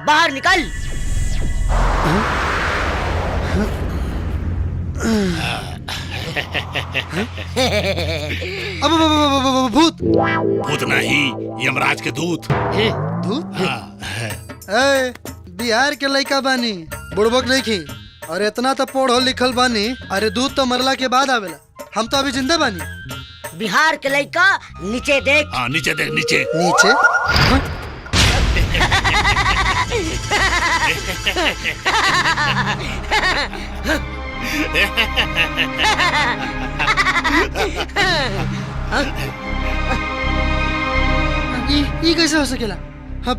बाहर निकल। अब भूत भूत नहीं, यमराज के दूत। दूत? ए, बिहार के लड़का बानी, बुड़बक नहीं खी। और इतना तो पढ़ो लिखल बानी। अरे दूध तो मरला के बाद आवेला, हम तो अभी जिंदा बानी। बिहार के लड़का नीचे देख। हाँ नीचे देख, नीचे नीचे। हाँ? ये कैसे हो सकेला? अब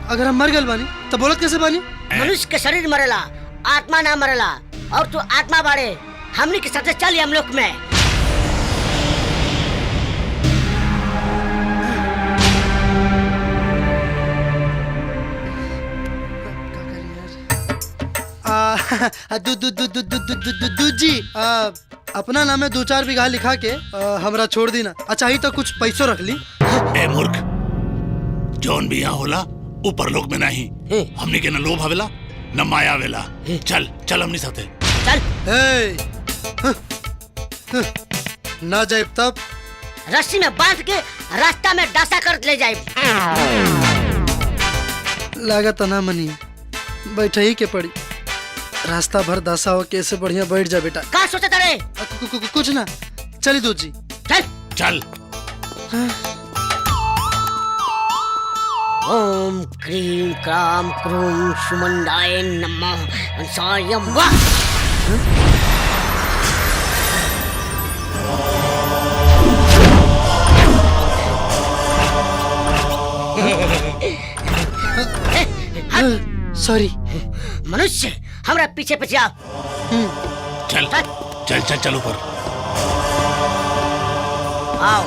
अगर हम मर गए बानी तो बोलत कैसे बानी? मनुष्य के शरीर मरेला, आत्मा ना मरेला। और तू आत्मा बाड़े, हमनी के साथ चल हम लोग में। दूध जी, अपना नाम है 2-4 बीघा लिखा के हमरा छोड़ दी ना। अच्छा ही तो कुछ पैसों रख ली। ए मूर्ख, जौन भी यहाँ होला ऊपर लोक में नहीं। हमने के न लोभ आवेला न माया आवेला। चल चल हमनी साथे चल। ना जाए तब रस्सी में बांध के रास्ता में डासा कर ले जाए। लागत ना मनी, बैठे ही के पड़ी। रास्ता भर दासा हो, कैसे बढ़िया बैठ जा बेटा। का सोचता रे? कुछ ना, चली दूध जी। चल चल। ओम क्रीम क्राम क्रूम सुमंडाय नमः अंसायम वाह। सॉरी। मनुष्य हमरा पीछे पीछे आ। चल चल चल चल ऊपर आओ।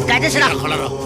कायदे से रख। खड़ा रहो।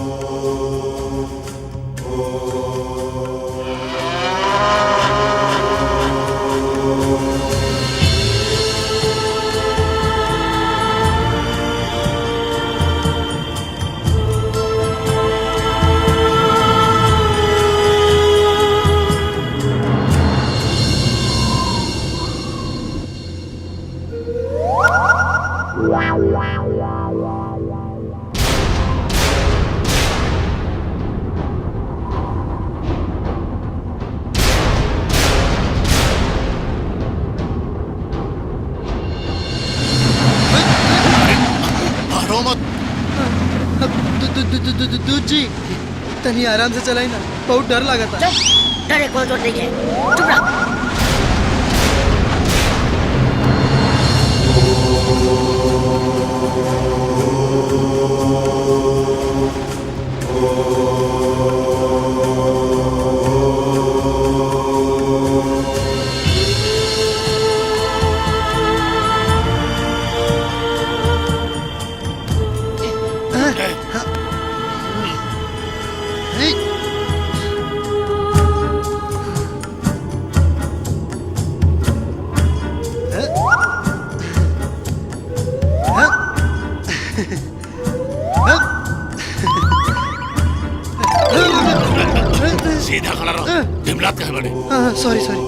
दूध जी, तनी आराम से चलाई ना, बहुत डर लगा था। डरे कौन तो नहीं है, चुप रहो। सीधा खड़ा रहो, दिमलात कहे बड़े। Sorry sorry.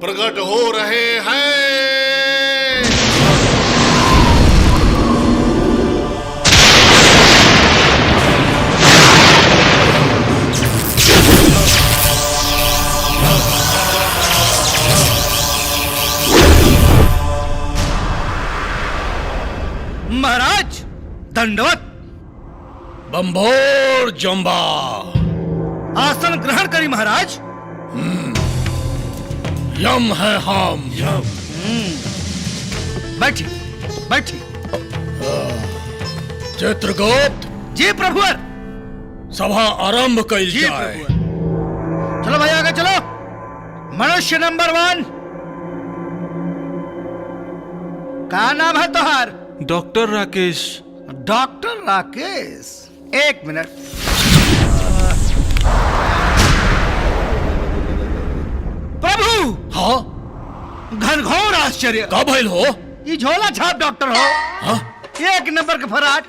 प्रकट हो रहे हैं। महाराज दंडवत। बंभोर जंबा। आसन ग्रहण करी महाराज। यम है हम। बैठी बैठी। चित्रगुप्त जी प्रभुवर। सभा आरंभ कइल जी जाए। प्रभुवर। चलो भाई आगे चलो। मनुष्य नंबर 1। का नाम है तोहार? डॉक्टर राकेश। डॉक्टर राकेश। एक मिनट। प्रभु। हाँ घनघोर आश्चर्य। का भइल हो? ये झोला छाप डॉक्टर हो। हाँ? एक नंबर का फराट।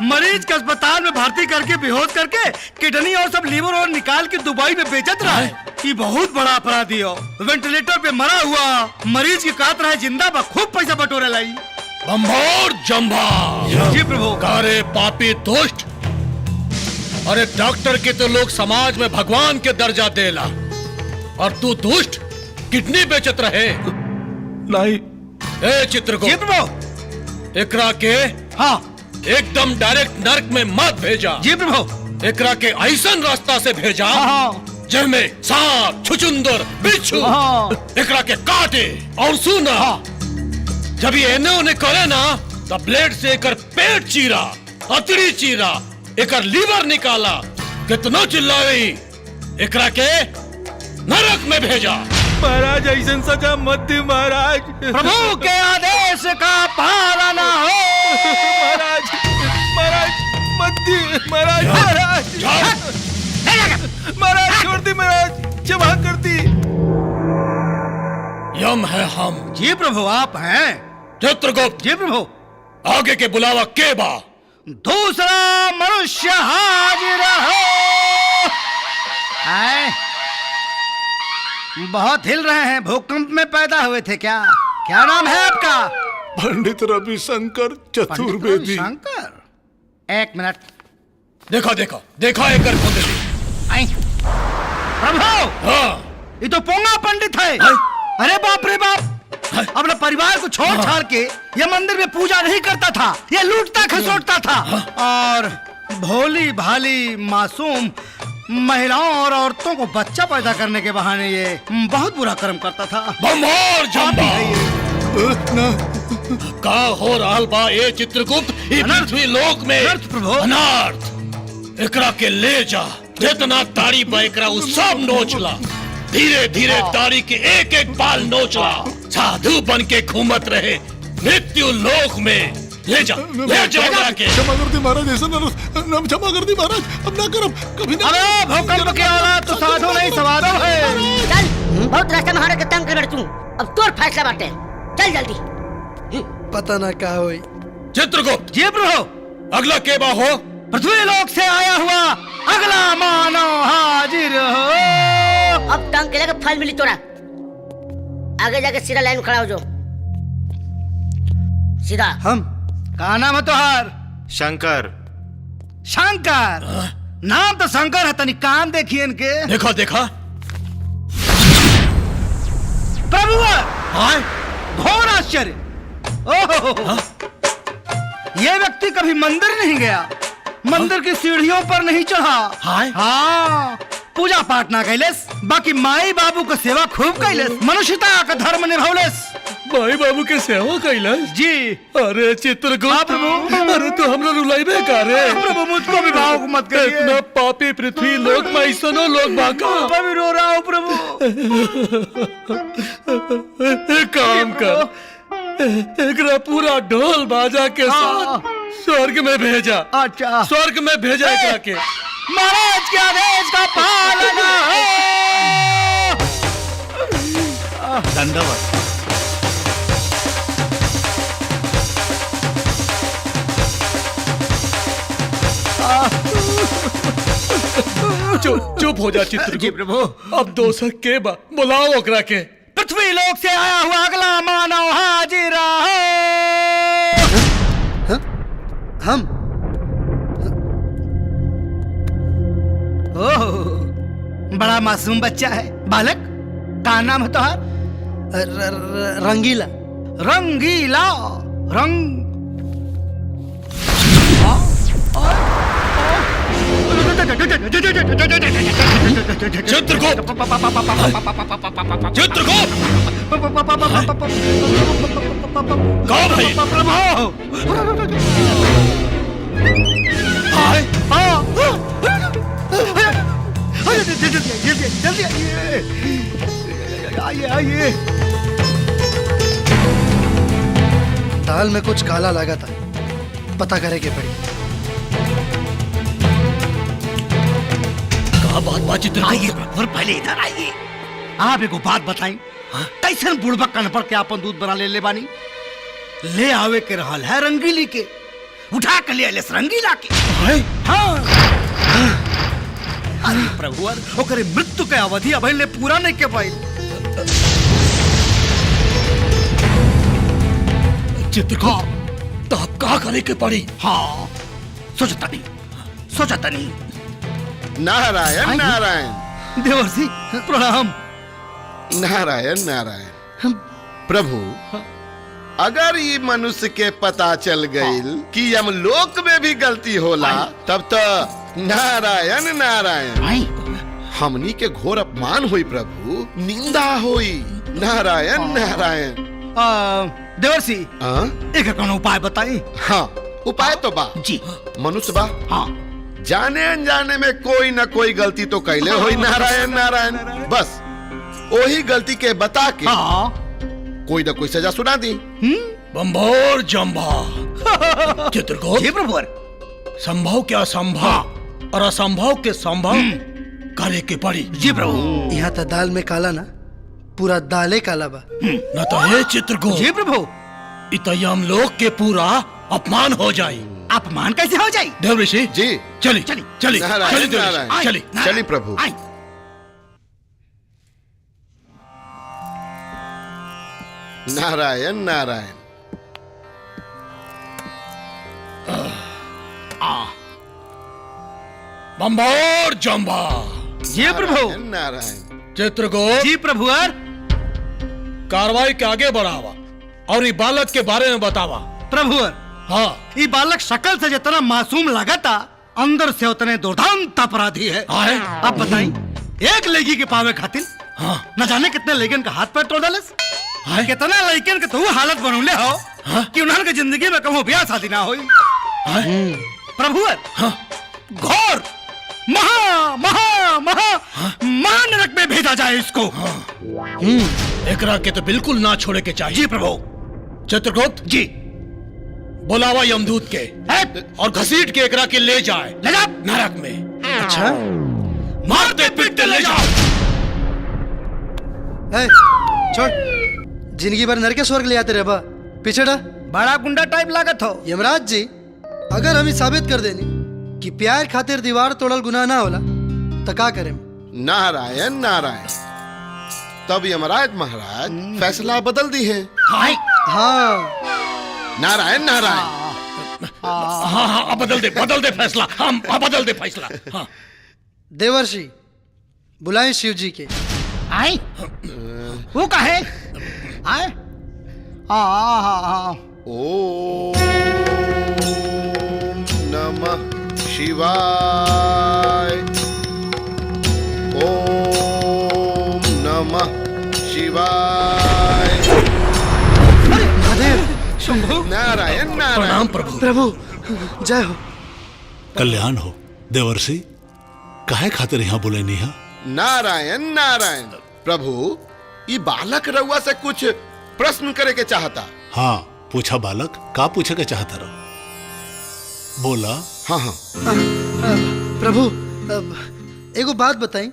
मरीज के अस्पताल में भर्ती करके बेहोश करके किडनी और सब लीवर और निकाल के दुबई में बेचत रहा है। ये बहुत बड़ा अपराधी हो। वेंटिलेटर पे मरा हुआ मरीज की काट रहा है जिंदा बा। खूब पैसा बटोरे लाई। बंभोर जंबा। जी प्रभु। कारे पापी दुष्ट। अरे डॉक्टर के तो लोग समाज में भगवान के दर्जा देला और तू दुष्ट किडनी बेचत रहे। नहीं। ए चित्रगुप्त। जी प्रभु। एकरा के हाँ एकदम डायरेक्ट नर्क में मत भेजा। जी प्रभु। एकरा के ऐसन रास्ता से भेजा हाँ जिसमें सांप, छुचुंदर, बिच्छू हाँ। एकरा के काटे और सुना। जब ये एने ओने करे ना तो ब्लेड से एकर पेट चीरा, अतड़ी चीरा, एकर लीवर निकाला। कितना चिल्लावे एकरा के नरक में भेजा। महाराज ऐसा सजा मत दी महाराज। प्रभु के आदेश का पालन हो। महाराज महाराज मत दी महाराज। महाराज महाराज छोड़ दी महाराज। क्षमा कर दी। यम है हम। जी प्रभु आप हैं। चित्रगुप्त जी प्रभु। आगे के बुलावा के बा। दूसरा मनुष्य हाजिर हो। आए बहुत हिल रहे हैं। भूकंप में पैदा हुए थे क्या? क्या नाम है आपका? पंडित रविशंकर चतुर्वेदी। शंकर। एक मिनट। देखा देखा देखा एकर कुंडली। आई। प्रभु हाँ ये तो पोंगा पंडित है। अरे बाप रे बाप। अपने परिवार को छोड़ छाड़ के ये मंदिर में पूजा नहीं करता था। ये लूटता खसोटता था और भोली भाली मासूम महिलाओं और औरतों को बच्चा पैदा करने के बहाने ये बहुत बुरा कर्म करता था। बंभोर जंबा। का हो रहल बा ए चित्रगुप्त? ई पृथ्वी लोक में अनर्थ प्रभु। अनर्थ। एकरा के ले जा। जितना ताड़ी बा एकरा उ सब नोचला। धीरे धीरे ताड़ी के एक एक बाल नोचला। साधु बन के घूमत रहे मृत्यु लोक में। ले जा एकरा के। क्षमा कर दी महाराज। ऐसा नाम क्षमा कर दी महाराज। अब ना करब कभी ना। अरे भूकंप के औलाद तो साधु नहीं सवादो है। चल बहुत रास्ता में हारे के तंग कर बैठ तू। अब तोर फैसला बाटे। चल जल्दी। पता ना का होई। चित्रगुप्त जी प्रभु। अगला के बा हो? पृथ्वी लोक से आया हुआ अगला मानव हाजिर हो। अब तंग के लगे फल मिली तोरा। आगे जाके सीधा लाइन में खड़ा हो जाओ। सीधा। हम का नाम है तोहार? शंकर। शंकर। नाम तो शंकर है। तनी काम देखिए इनके। देखा देखा। प्रभु हाँ? घोर आश्चर्य। ओहो ये व्यक्ति कभी मंदिर नहीं गया। मंदिर की सीढ़ियों पर नहीं चढ़ा। हाँ? हाँ पूजा पाठ ना कैलेस। बाकी माई बाबू का सेवा खूब कैलेस। मनुष्यता का धर्म निभावलेस। भाई बाबू के सेवा कैलाश। जी अरे चित्रगुप्त प्रभु। अरे तू हमरा रुलाइबे का रे? प्रभु मुझको भी भावुक मत करिए। इतना पापी पृथ्वी लोक में ऐसनो लोग बाका। मैं भी रो रहा हूँ प्रभु। एक काम कर। एकरा पूरा ढोल बाजा के साथ स्वर्ग में भेजा। अच्छा स्वर्ग में भेजा एकरा के। महाराज के आदेश का पालन हो। दंडवत। चुप चुप हो जा चित्रगुप्त। जी प्रभु। अब दोसर के बा बुलाओ ओकरा के। पृथ्वी लोक से आया हुआ अगला मानव हाजिर हो। हम ओह, बड़ा मासूम बच्चा है। बालक, का नाम है तुम्हारा? रंगीला। रंगीला। रंग चित्रगुप्त चित्रगुप्त कहाँ भाई? प्रभु आए जल्दी आइए आइए। दाल में कुछ काला लगा था, पता करे के पड़ी। कहाँ बात चित्रगुप्त? आइए प्रभु, पहले इधर आइए। आप एगो बात बताई, कैसन बुड़बक कन पर के आपन दूध बना ले बानी? ले आवे के रहल है रंगीली के, उठा के ले आले रंगीला के। हाँ। अरे प्रभु, ओकरे मृत्यु के अवधि अभी ले पूरा नहीं के पाई। चित्रगुप्त तो आप कहाँ करे के पड़ी? हाँ, सोचता नहीं। नारायण नारायण देवर्षि प्रणाम। नारायण नारायण। प्रभु, अगर ये मनुष्य के पता चल गई कि यमलोक में भी गलती होला, तब तो नारायण नारायण हमनी के घोर अपमान हुई प्रभु, निंदा हुई। नारायण नारायण। देवर्षि, एक कौन उपाय बताई? हाँ, उपाय तो बा जी। मनुष्य बा, हाँ, जाने अनजाने में कोई न कोई गलती तो कैले हुई। नारायण नारायण। बस वही गलती के बता के हाँ। कोई न कोई सजा सुना दी। बंभोर जंभा। चित्रगुप्त जी प्रभु। संभव के असंभव और असंभव के संभव करे के पड़ी। जी प्रभु। यहाँ तो दाल में काला ना, पूरा दाले काला बा। न तो हे चित्रगुप्त, जी प्रभु। इतयम लोक के पूरा अपमान हो जाए। अपमान कैसे हो जाए? देवऋषि जी चली चली नारायण नारायण। चली। चली प्रभु। नारायण नारायण। बंभोर जंभा। जी प्रभु। नारायण नारायण। चित्रगुप्त जी प्रभु। कार्रवाई के आगे बढ़ावा और ये बालक के बारे में बतावा। प्रभु, हाँ, ये बालक शक्ल से जितना मासूम लगता, अंदर से उतने दुर्दांत अपराधी है। है? आप बताइए, एक लड़की के पावे खातिर हाँ, न जाने कितने लड़कियन का हाथ पैर तोड़ डालस। कितना लड़कियन के तो हालत बनौले हो कि उन्हन के जिंदगी में कहूँ ब्याह शादी ना होई। प्रभु, घोर महा महा महा महानरक में भेजा जाए इसको। एकरा के तो बिल्कुल ना छोड़े के चाहिए। जी प्रभु। चित्रगुप्त जी। बुलावा यमदूत के और घसीट के एकरा के ले जाए। ले जा नरक में। अच्छा, मारते पीटते ले जाओ। छोड़, जिंदगी भर नरक के स्वर्ग ले आते रहे बा। पीछे डा। बड़ा गुंडा टाइप लागत हो। यमराज जी, अगर हम साबित कर देनी कि प्यार खातिर दीवार तोड़ल गुनाह ना होला तो का करें? नारायण नारायण। तब यमराज महाराज फैसला बदल दी है। हाँ, नारायण नारायण। हाँ हाँ, अब बदल दे फैसला। हम बदल दे फैसला। हाँ। देवर्षि बुलाएं शिव जी के। आई वो कहे आए। ओम नमः शिवाय। ओम नमः शिवाय। महादेव। शंभु। नारायण नारायण। प्रणाम प्रभु। प्रभु जय हो। कल्याण हो देवर्षि, काहे खातिर यहाँ बुलेनी है? नारायण नारायण। प्रभु, ये बालक रउआ से कुछ प्रश्न करे के चाहता। हाँ पूछा बालक, का पूछे के चाहता रहो? बोला। हाँ हाँ। प्रभु, एगो बात बताई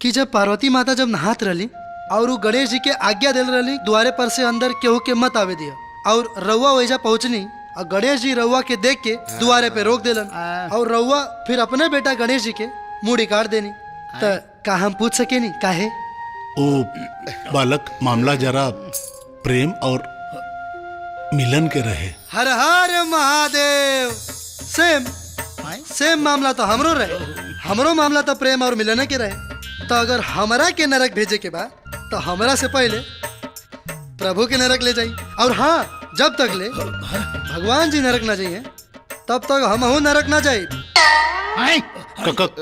कि जब पार्वती माता जब नहात रही और वो गणेश जी के आज्ञा दिल रही द्वारे पर से अंदर केहू के मत आवे दिया, और रउआ वैजा पहुंचनी और गणेश जी रउआ के देख के द्वारे पे रोक दिलन, और रउआ फिर अपने बेटा गणेश जी के मुड़ी काट देनी। तो का हम पूछ सके नहीं काहे? ओ बालक मामला जरा प्रेम और मिलन के रहे। हर हर महादेव। सेम मामला तो हमरो रहे। हमरो मामला तो प्रेम और मिलन के रहे। तो अगर हमरा के नरक भेजे के बाद तो हमरा से पहले प्रभु के नरक ले जाई। और हाँ, जब तक ले भगवान जी नरक ना जाइए तब तक हमहू नरक ना जाए।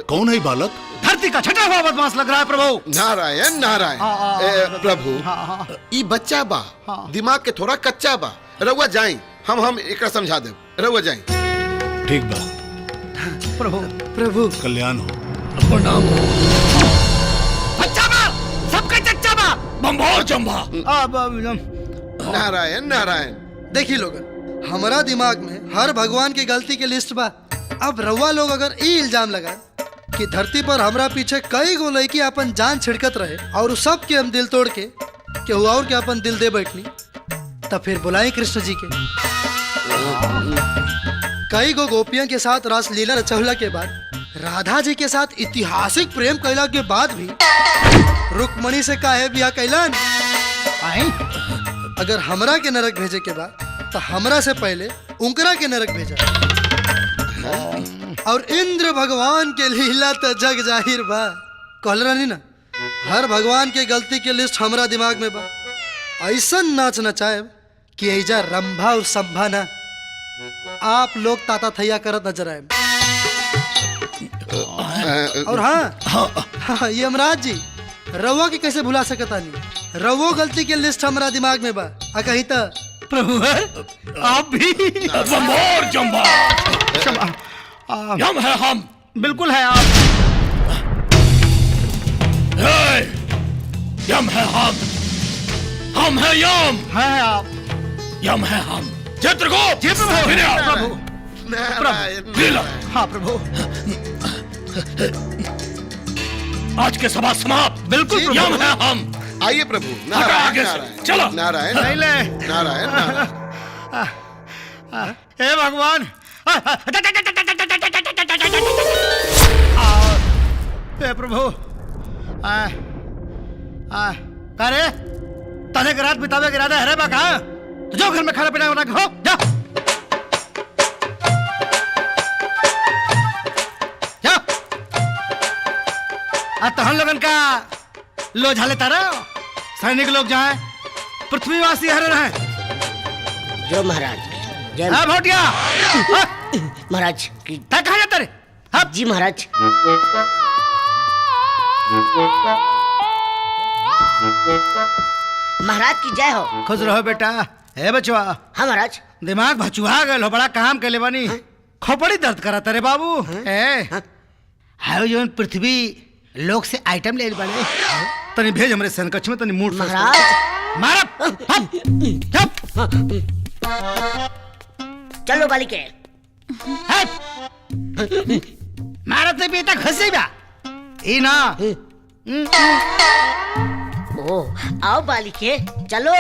कौन है बालक? धरती का छठा हुआ बदमाश लग रहा है प्रभु। नारायण नारायण। प्रभु ई बच्चा बा, दिमाग के थोड़ा कच्चा बा। रउआ जाई, हम एकरा समझा देब। रउआ जाई। ठीक बा प्रभु। प्रभु कल्याण हो। प्रणाम हो। अच्छा बा, सबका चच्चा बा। बम्भोर जम्भा। नारायण नारायण। देखी लोगन, हमारा दिमाग में हर भगवान की गलती के लिस्ट बा। अब रउआ लोग अगर ई इल्जाम लगा कि धरती पर हमरा पीछे कई गो लड़की अपन जान छिड़कत रहे और सब के हम दिल तोड़ के केहू और के अपन दिल दे बैठनी, तब फिर बुलाई कृष्ण जी के। कई गो गोपियों के साथ रास लीला रचौला के बाद राधा जी के साथ ऐतिहासिक प्रेम कैला के बाद भी रुक्मणी से काहे बिया कैलन? अगर हमरा के नरक भेजे के बाद तो हमरा से पहले उनकरा के नरक भेजा। और इंद्र भगवान के लीला तो जग जाहिर बा। कहल रहनी ना, हर भगवान के गलती के लिस्ट हमरा दिमाग में बा। ऐसा नाच नचाए कि ऐजा रंभा और संभा ना, आप लोग ताता थैया करत नजर आए। और हाँ, यमराज जी रउआ के कैसे भुला सकता नहीं? रउओ गलती के लिस्ट हमरा दिमाग में बा। कहीं तो प्रभु है आप भी। बम्भोर जम्भा। यम है हम। बिल्कुल है आप। यम है हम है यम। है आप। यम है हम। चित्रगुप्त। प्रभु। नारायण लीला। हाँ प्रभु। आज के सभा समाप्त। बिल्कुल प्रभु। यम है हम। आइए प्रभु। आगे नारायण से। नारायण। चलो। नारायण नहीं ले। नारायण नारायण। हे भगवान। हे प्रभु। अरे तने के रात बितावे के इरादा है रे बा कहाँ? तो जो घर में खाना पीना बना के हो जा। जा। आज तो हम लोगन का लो झाले तारा। सैनिक लोग जाए, पृथ्वीवासी हरे रहे। जो महाराज जय हाँ भोटिया। महाराज की कहाँ जाता रे? हाँ जी महाराज। महाराज की जय हो। खुश रहो बेटा। हे बचवा। हाँ महाराज। दिमाग भचुआ गए हो, बड़ा काम के ले बनी। खोपड़ी दर्द करा तेरे बाबू। हायो जो पृथ्वी लोक से आइटम ले बने तनी भेज हमरे सनकछ में तनी मूड महाराज मारा। चलो बालिके। मारा ते बेटा खसे बा ई ना। ओ आओ बालिके चलो।